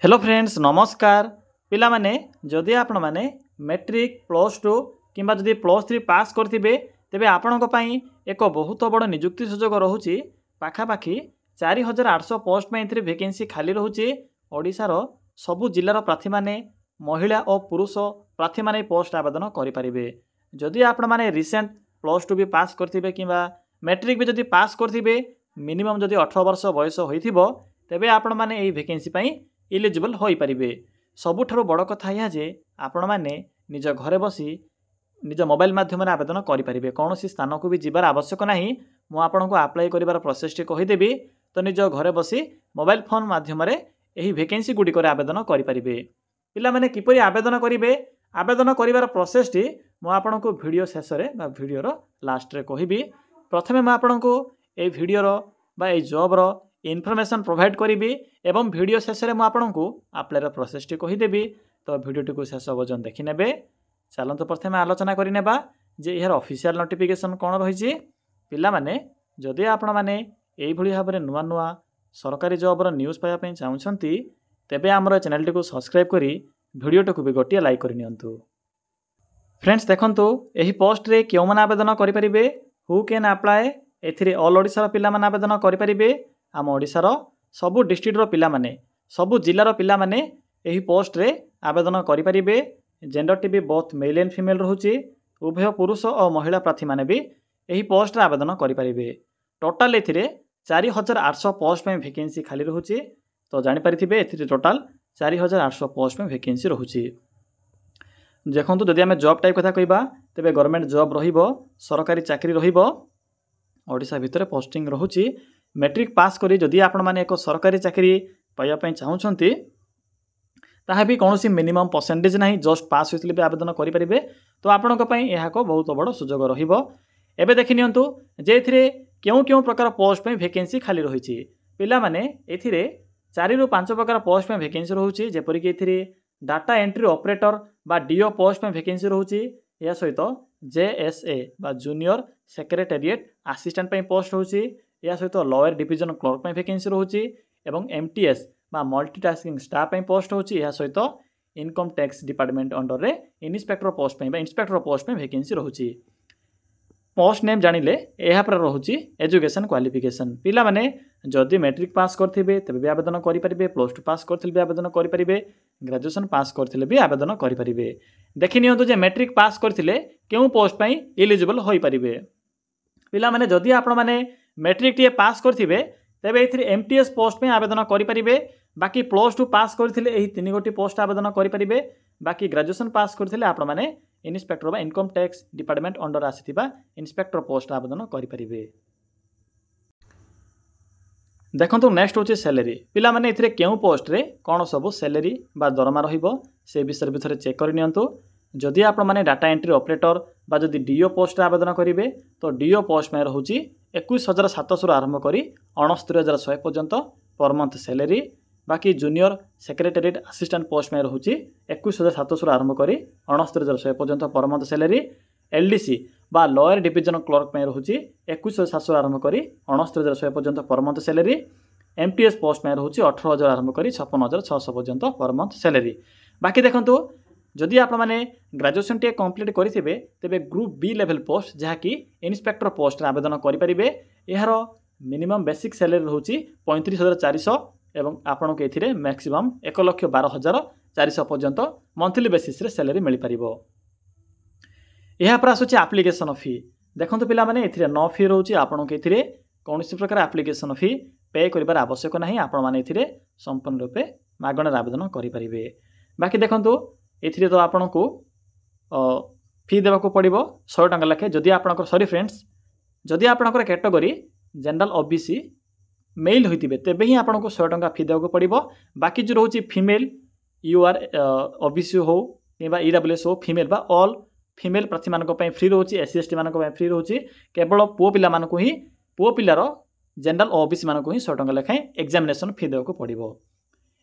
Hello friends नमस्कार पिला माने जदि आपण माने मैट्रिक प्लस टू किंबा जदि प्लस थ्री पास करथिबे तेबे आपणक पई एक बहुत बड़ नियुक्ति सुजोग रहुची पाखापाखी 4800 पोस्ट में एथि वैकेंसी खाली रहुची। ओडिशार सबु जिल्लार प्रार्थी माने महिला और पुरुष प्रार्थी माने पोस्ट आवेदन करि परिबे। जदि आपण माने रिसेंट प्लस टू भी पास करथिबे किंबा मैट्रिक भी जदि पास करथिबे मिनिमम जदि 18 वर्ष बयस होइथिबो तेबे आपण माने एही वैकेंसी पई इलिजिबल हो पारे। सबुठारु बड़ कथा यह जे आपण माने निज घरे बसी निज मोबाइल माध्यम आवेदन करें। कौन सी स्थान को भी जीवार आवश्यक नहीं। मु आपन को अप्लाई कर प्रोसेस टी कहीदेवी तो निज घरे बसी मोबाइल फोन माध्यम यही वैकेंसी गुड़िक आवेदन करें। पिला माने किपरि आवेदन करेंगे आवेदन कर प्रोसेस टी मु आपन को वीडियो शेष में वीडियोर लास्ट रे कहबी। प्रथमे मु आपन को ए वीडियोर बा ए जॉब रो इनफॉरमेशन प्रोवाइड करी एवं वीडियो शेष में आपको अप्लाई प्रोसेस टी कहीदेवी तो वीडियो को शेष पर्यटन देखी ने। चलते प्रथम आलोचना करनेबा जे यार ऑफिशियल नोटिफिकेशन कौन रही। पिला माने जदि आपण माने एई भली भाव में नुआ नुआ सरकारी जॉबर न्यूज़ पाइबा चाहूँगी तेबे आमर चैनल टी सब्सक्राइब करी वीडियो टी भी गोटे लाइक करनियंतु। फ्रेंड्स देखंतु एही पोस्ट रे क्यों मन आवेदन करें हु कैन अप्लाई एथिरे ऑल ओडिशा पिला माने आवेदन करें। आम ओडिशार सबु डिस्ट्रिक्टर पिला माने सबु जिल्लार पिला माने एही पोस्ट रे आवेदन करें। जेंडर टी भी बोथ मेल एंड फीमेल रहुची। उभय पुरुष और महिला प्रार्थी माने भी एही पोस्ट रे आवेदन करें। टोटाल एथिरे 4800 पोस्ट में वैकेंसी खाली रहुची। तो जानि परिथिबे एथिरे टोटाल 4800 पोस्ट में वैकेंसी रहुची। देखंतु जदि आमे जॉब टाइप कथा कहबा तेबे गवर्नमेंट जॉब रहिबो सरकारी चाकरी रहिबो ओडिशा भितर पोस्टिंग रहुची। मैट्रिक पास करी जदि आपण माने एक सरकारी चाकरी पाइबा पई चाहूछंती ताहा भी कौन सी मिनिमम परसेंटेज नहीं जस्ट पास होइतले भी आवेदन करि परिबे। तो आपणक पई एहा को बहुत बड़ सुजोग रहिबो। एबे देखि नियंतु जे एथिरे केउ केउ प्रकार पोस्ट पे वैकेंसी खाली रहिछि। पिला माने एथिरे 4 रु 5 प्रकार पोस्ट पे वैकेंसी रहुछि। जेपरि कि एथिरे डाटा एंट्री ऑपरेटर बा डीओ पोस्ट पे वैकेंसी रहुछि। या सहित जेएसए बा जूनियर सेक्रेटेरिएट असिस्टेंट पे पोस्ट रहुछि। या सहित लोअर डिविजन क्लर्क पे वैकेंसी रहुछि एवं एमटीएस बा मल्टीटास्किंग स्टाफ पे पोस्ट रहुछि। या सहित इनकम टैक्स डिपार्टमेंट अंडर रे इंस्पेक्टर पोस्ट पे बा इंस्पेक्टर पोस्ट पे वैकेंसी रहुछि। पोस्ट नेम जानिले एहा पर रहुछि एजुकेशन क्वालिफिकेशन। पिला माने जदि मैट्रिक पास करथिबे तबे भी आवेदन करि परिबे। प्लस टू पास करथिले भी आवेदन करि परिबे। ग्रेजुएशन पास करथिले भी आवेदन करि परिबे। देखि नियंतु जे मैट्रिक पास करथिले केउ पोस्ट पई एलिजिबल होई परिबे। पिला माने जदि आपण माने मैट्रिक टी पास करथिबे तेबे एथिरे एमटीएस पोस्ट में आवेदन करि परिबे। बाकी प्लस टू पास करथिले एही 3 गोटी पोस्ट आवेदन करि परिबे। बाकी ग्रेजुएशन पास करथिले आपण माने इंस्पेक्टर बा इनकम टैक्स डिपार्टमेंट अंडर आसीथिबा इंस्पेक्टर पोस्ट आवेदन करि परिबे। देखंतु नेक्स्ट होची सैलरी। पिला माने एथिरे केउ पोस्ट रे कोन सब सैलरी बा दरमा रहिबो से विषय भितर चेक कर नियंतु। जदि आपण माने डाटा एंट्री ऑपरेटर बा जदि डीओ पोस्ट आवेदन करिवे तो डीओ पोस्ट में रहुची 21700 आरंभ करी 69100 पर्यंत पर मंथ सैलरी। बाकी जूनियर सेक्रेटेरिएट असिस्टेंट पोस्ट में रहुची 21700 आरंभ करी 69100 पर्यंत पर मंथ सैलरी। एलडीसी बा लोअर डिविजन क्लर्क में रहुची 21700 आरंभ करी 69100 पर्यंत per month salary. MTS post में रहुची 18000 आरंभ करी 56600 पर्यंत पर मंथ सैलरी। बाकी देखंतु जदि आपण माने ग्रेजुएशन टी कंप्लीट करिथिबे तेबे ग्रुप बी लेवल पोस्ट जहाँकि इंस्पेक्टर पोस्ट आवेदन करि परिबे। एहार मिनिमम बेसिक सैलरी रहुची 35400 एवं आपण को एथिरे मैक्सिमम 1,12,400 पर्यंत मंथली बेसिस रे सैलरी मिल परिबो। एहा पर आसुची एप्लीकेशन फी। देखंतु पिला माने एथिरे नो फी रहउची। आपण को एथिरे कोनोसी प्रकार एप्लीकेशन फी पे करिबार आवश्यक नाही। आपण माने एथिरे संपूर्ण रूपे मागणा आवेदन करि परिबे। बाकी देखंतु एथिरे तो आपण को फी देवा को पड़िबो 100 टंका लाखे। जदि आपनकर सॉरी फ्रेंड्स जदि आपनकर कैटेगरी जनरल ओबीसी मेल होइतिबे तेबे ही आपन को 100 टंका फी देवा को पड़िबो। बाकी जो रहउची फीमेल यूआर ओबीसी हो किबा ईडब्ल्यूएस हो फीमेल बा ऑल फीमेल प्रार्थी मानको पय फ्री रहउची। एससी एसटी मानको पय फ्री रहउची। केवल पुओ पिला मानको ही पुओ पिलार जनरल ओबीसी मानको ही 100 टंका लाखे एग्जामिनेशन फी देवा को पड़िबो।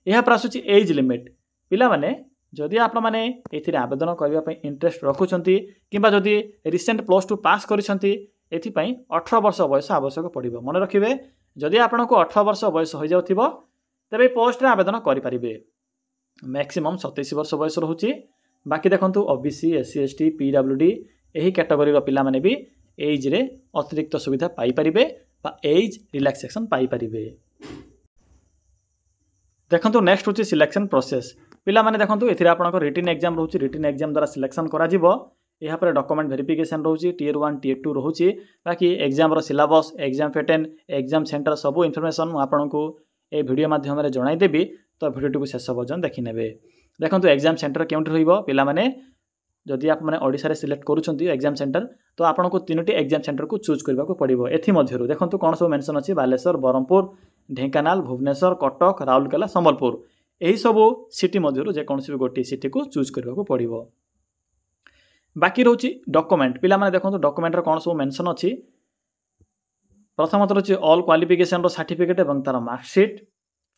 एहा पर आसुची एज लिमिट। पिला माने जदि आपण माने एथिरे आवेदन करबा पय इंटरेस्ट रखुछंती किबा जदि रिसेंट प्लस टू पास करिसंती एथि पय 18 वर्ष बयस आवश्यक पड़िबो। मन रखिबे जदि आपण को 18 वर्ष बयस हो जाउथिबो तेबे पोस्ट रे आवेदन करि परिबे। मैक्सिमम 27 वर्ष बयस रोचे। बाकी देखो ओबीसी एससी एसटी पीडब्ल्यूडी यही कैटेगोरी पिला माने भी एज रे अतिरिक्त सुविधा पाई परिबे बा एज रिलैक्सेशन पाई परिबे। देखो नेक्स्ट होची सिलेक्शन प्रोसेस। पिला माने देखो एथिरे आपनको रिटन एग्जाम रोची, रिटन एग्जाम द्वारा सिलेक्शन करा जिवो। यहाँ पर डॉक्यूमेंट वेरिफिकेशन रोची, टीयर 1 टीयर 2 रोची। बाकी एग्जाम रो syllabus, exam pattern, exam centre सब इनफॉरमेशन मु आपनको ए वीडियो माध्यम रे जणाई देबी। तो वीडियो को शेष पर्यंत देखि नेबे। देखो एग्जाम सेंटर केउंट रहिबो पिला माने जदि आप माने ओडिसा रे सिलेक्ट करूछंती एग्जाम सेंटर तो आपनको तीनोटी एग्जाम सेंटर को चूज करबा को पड़िबो। एथि मध्यरु देखो कोन सब मेंशन अछि बालेश्वर, बरहमपुर, ढेंकानाल, भुवनेश्वर, कटक, राउरकेला, संबलपुर यही सब सिटी मध्यरु जे कोनसी भी गोटी सिटी को चूज करबा को पड़िबो। बाकी रोची डॉक्यूमेंट पिला माने देखो डॉक्यूमेंट रो कोन सब मेंशन अछि। प्रथमत रोची ऑल क्वालिफिकेशन रो सर्टिफिकेट एवं तार मार्कशीट,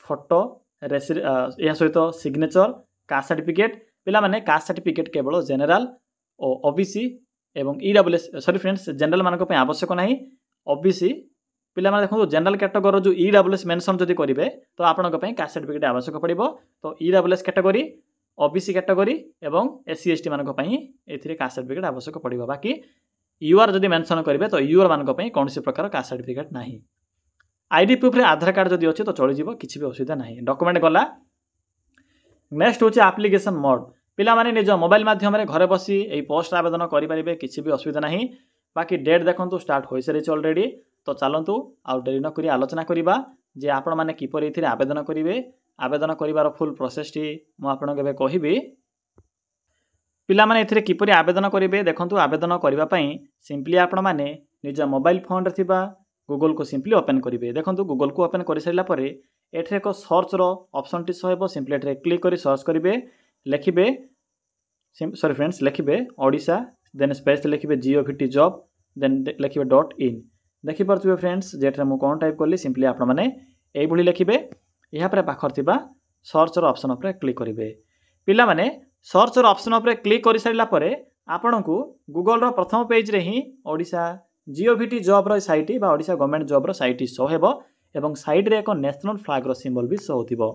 फोटो, या सहित सिग्नेचर, कास्ट सर्टिफिकेट। पिला माने कास्ट सर्टिफिकेट केवल जनरल और ओबीसी एवं ईडब्ल्यूएस सॉरी फ्रेंड्स जनरल मानक पे आवश्यक नाही। ओबीसी पिला माने देखो जनरल कैटेगरी जो ईडब्ल्यूएस मेंशन जदि करिवे तो आपनक पे कास्ट सर्टिफिकेट आवश्यक पड़िबो। तो ईडब्ल्यूएस कैटेगरी, ओबीसी कैटेगरी एवं एससी एसटी मानक पे एथिरे कास्ट सर्टिफिकेट आवश्यक पड़िबो। बाकी यूआर जदि मेंशन करिवे तो यूआर मानक पे कोनसी प्रकार कास्ट सर्टिफिकेट नाही। आईडी प्रूफ रे आधार कार्ड जदि अछि तो चली जिवो, किछि भी असुविधा नाही। डॉक्यूमेंट गला। नेक्स्ट होची एप्लिकेशन मोड। पिला माने निज मोबाइल माध्यम रे घरे बसी एई पोस्ट आवेदन करि परिबे, किछि भी असुविधा नाही। बाकी डेट देखंतु स्टार्ट होई सरिछ ऑलरेडी। तो चलंतु आ डेरी न करी आलोचना करिबा जे आपण माने किपरि एथिरे आवेदन करिवे। आवेदन करिवार फुल प्रोसेस टी मु आपन केबे कहिबी। पिला माने एथिरे किपरि आवेदन करिवे देखंतु आवेदन करिवा पई सिंपली आपण माने निज मोबाइल फोन रे थिबा गूगल को सिंपली ओपन करिवे। देखंतु गूगल को ओपन करि सरिला परे एठरे को सर्च रो ऑप्शन टी सहबो। सिंपली एठरे क्लिक करी सर्च करिवे, लिखिबे सॉरी फ्रेंड्स लिखिबे ओडिशा, देन स्पेस लिखिबे जीओवीटी जॉब, देन लिखिबे .in। देखि परथुबे फ्रेंड्स जेठरे मु कोन टाइप करली सिंपली आपण माने एई भली लिखिबे। यहाँ पर पाखर थिबा सर्च रो ऑप्शन उपरे क्लिक करिवे। पिला माने सर्च रो ऑप्शन उपरे क्लिक करि सरिला परे आपनकु गूगल रो प्रथम पेज रे ही ओडिशा जीओवीटी जॉब रो साइट बा ओडिशा गवर्नमेंट जॉब रो साइट शो हेबो एवं साइड रे एक नेशनल फ्लैग रो सिंबल भी शो होतिबो।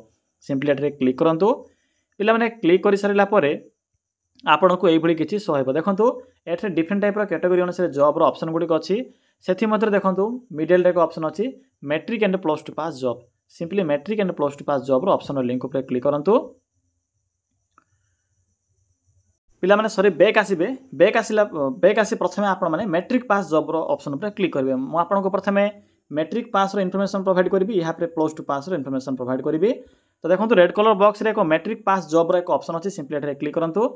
सिंपली एठरे क्लिक करंतु। पिला माने क्लिक करि सरिला परे आपनकु एई भली किछि शो हेबो। देखंतु एठरे डिफरेंट टाइप रो कैटेगरी अनुसार जॉब रो ऑप्शन गुडी अछि। सेथि मध्य देखंतु मिडिल रे एक ऑप्शन अछि matric and plus 2 pass job. Simply matric and plus 2 pass job रो ऑप्शन लिंक ऊपर क्लिक करंतु। पिला माने सॉरी बैक आसीबे। बैक आसी प्रथमे आपण माने मैट्रिक पास जॉब रो ऑप्शन ऊपर क्लिक करबे। मु आपण को प्रथमे मैट्रिक पास रो इन्फॉर्मेशन प्रोवाइड करबी, यहाँ पे प्लस 2 पास रो इन्फॉर्मेशन प्रोवाइड करबी। तो देखंतु रेड कलर बॉक्स रे एक मैट्रिक पास जॉब रो एक ऑप्शन अछि। सिंपली एठरे क्लिक करंतु।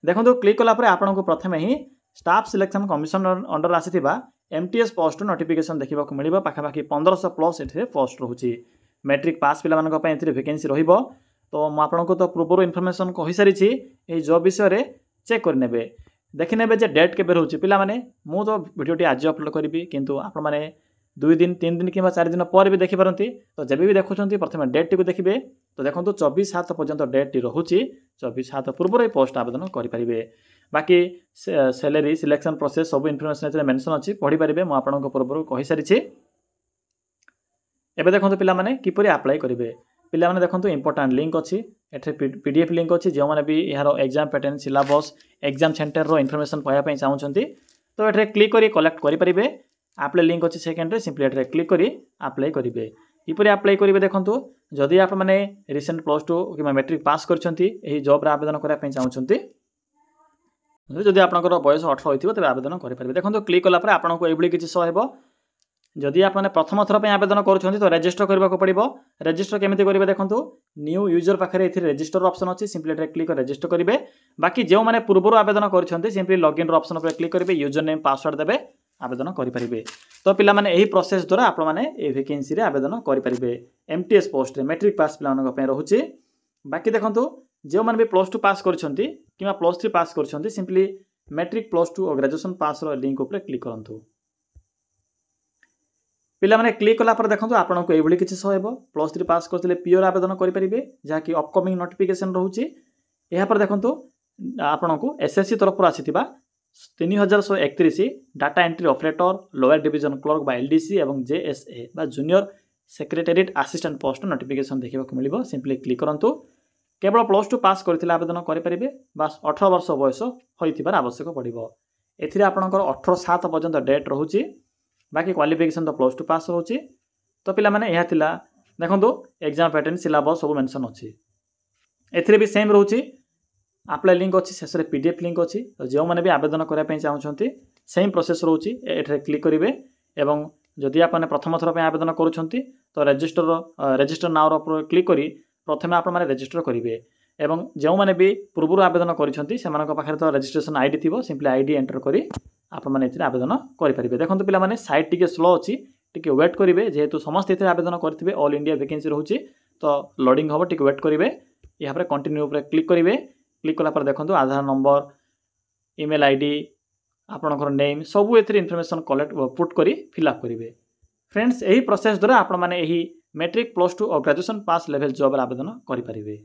देखंतु क्लिक कला परे आपण को प्रथमे ही स्टाफ सिलेक्शन कमिशन अंडर आसीथिबा एमटीएस पोस्ट नोटिफिकेशन देखिबा को मिलिबा। पाखापाखि 1500 प्लस एठरे पोस्ट रहउची। मैट्रिक पास पिला मानक पे एथिरे वैकेंसी रहिबो। तो मु आपण को तो पूर्व इन्फॉर्मेशन कहि सारिछि। एई जॉब विषय रे चेक कर नेबे, देखि नेबे जे डेट केबे रहउची। पिला माने मु तो वीडियो टी आज अपलोड करबी, किंतु आपण माने 2 दिन 3 दिन किबा 4 दिन पर भी देखि पारंती। तो जेबे भी देखुछंती प्रथमे डेट टी को देखिबे। तो देखंतु 24/7 पर्यंत डेट टी रहउची। 24/7 पूर्व रे पोस्ट आवेदन करि परिबे। बाकी सैलरी सिलेक्शन प्रोसेस सब इन्फॉर्मेशन एथरे मेंशन अछि, पढि परिबे। मु आपण को पूर्व कहि सारिछि। एबे देखंतु पिला माने किपरि अप्लाई करिवे। पिला माने देखंतु इंपोर्टेंट लिंक अछि, एठरे पीडीएफ लिंक अछि। जे माने भी यारो exam pattern, syllabus, exam centre रो इन्फॉर्मेशन पाया पई चाहउछंती तो एठरे क्लिक करी कलेक्ट करि परिबे। अप्लाई लिंक अछि सेकंड रे, सिंपली एठरे क्लिक करी अप्लाई करिवे। किपरि अप्लाई करिवे देखंतु जदि आप माने रिसेंट प्लस 2 किबा मैट्रिक पास करछंती एही जॉब रे आवेदन करिया पई चाहउछंती, जदि आपनकर बयस 18 होइथिबो तबे आवेदन करि परिबे। देखंतु क्लिक कला परे आपनको एभली किछि शो हेबो। जदि आप माने प्रथम थर पे आवेदन करूछंती तो रजिस्टर करबा को पड़िबो। रजिस्टर केमिति करिवे देखंतु न्यू यूजर पाखरे एथि रजिस्टर ऑप्शन अछि। सिंपली एठरे क्लिक कर रजिस्टर करिवे। बाकी जेउ माने पूर्वरो आवेदन करूछंती सिंपली लॉगिन रो ऑप्शन पर क्लिक करिवे, यूजर नेम पासवर्ड देबे, आवेदन करि परिबे। तो पिला माने एही प्रोसेस द्वारा आपण माने ए वैकेंसी रे आवेदन करि परिबे। एमटीएस पोस्ट रे मैट्रिक पास पिला मानक पे रहउची। बाकी देखंतु जेउ माने भी प्लस 2 पास करूछंती किबा प्लस 3 पास करूछंती सिंपली मैट्रिक प्लस 2 और ग्रेजुएशन पास रो लिंक ऊपर क्लिक करंतु। पिला माने क्लिक कला पर देखंतु आपनको एई भली किछि शो हेबो। प्लस 3 पास करथिले पियर आवेदन करि परिबे, जहा कि अपकमिंग नोटिफिकेशन रहउची। एहा पर देखंतु आपनको एसएससी तरफ पर आसीथिबा 3131 data entry operator, lower division clerk बा एलडीसी एवं जेएसए बा junior secretariat assistant post notification देखिबा को मिलिबो। सिंपली क्लिक करंतु। केवल +2 पास करथिले आवेदन करि परिबे बास 18 वर्ष बयस होइथिबार आवश्यक पड़िबो। एथिरे आपणकर 18/7 पर्यंत डेट रहउची बाकी क्वालिफिकेशन तो +2 पास होउची। तो पिला माने एहा थिला देखंतु एग्जाम पैटर्न सिलेबस सब मेंशन अछि। एथिरे भी सेम रहउची अप्लाई लिंक अछि शेष रे पीडीएफ लिंक अछि। तो जो माने भी आवेदन करिया पय चाहउछंती सेम प्रोसेस रहउची एठरे क्लिक करिवे एवं जदि आपने प्रथम थर पे आवेदन करूछंती तो रजिस्टर नाउ रो क्लिक करी प्रथमे आपण माने रजिस्टर करिवे एवं जो माने भी पूर्व आवेदन करिसंती सेमानक पाखरे तो रजिस्ट्रेशन आईडी थिबो सिंपली आईडी एंटर करी आपण माने एथिरे आवेदन करि परिबे। देखंतु पिला माने साइट टिके स्लो अछि टिके वेट करिवे जेहेतु समस्त एथिरे आवेदन करथिबे ऑल इंडिया वैकेंसी रहउची तो लोडिंग होबो टिके वेट करिवे। या पर कंटिन्यू ऊपर क्लिक करिवे क्लिक कला पर देखंतु आधार नंबर ईमेल आईडी आपणकर नेम सब एथिरे इन्फॉर्मेशन कलेक्ट पुट करी फिल अप करिवे। फ्रेंड्स एही प्रोसेस द्वारा आपण माने एही मैट्रिक +2 और ग्रेजुएशन पास लेवल जॉब आवेदन करि परिबे।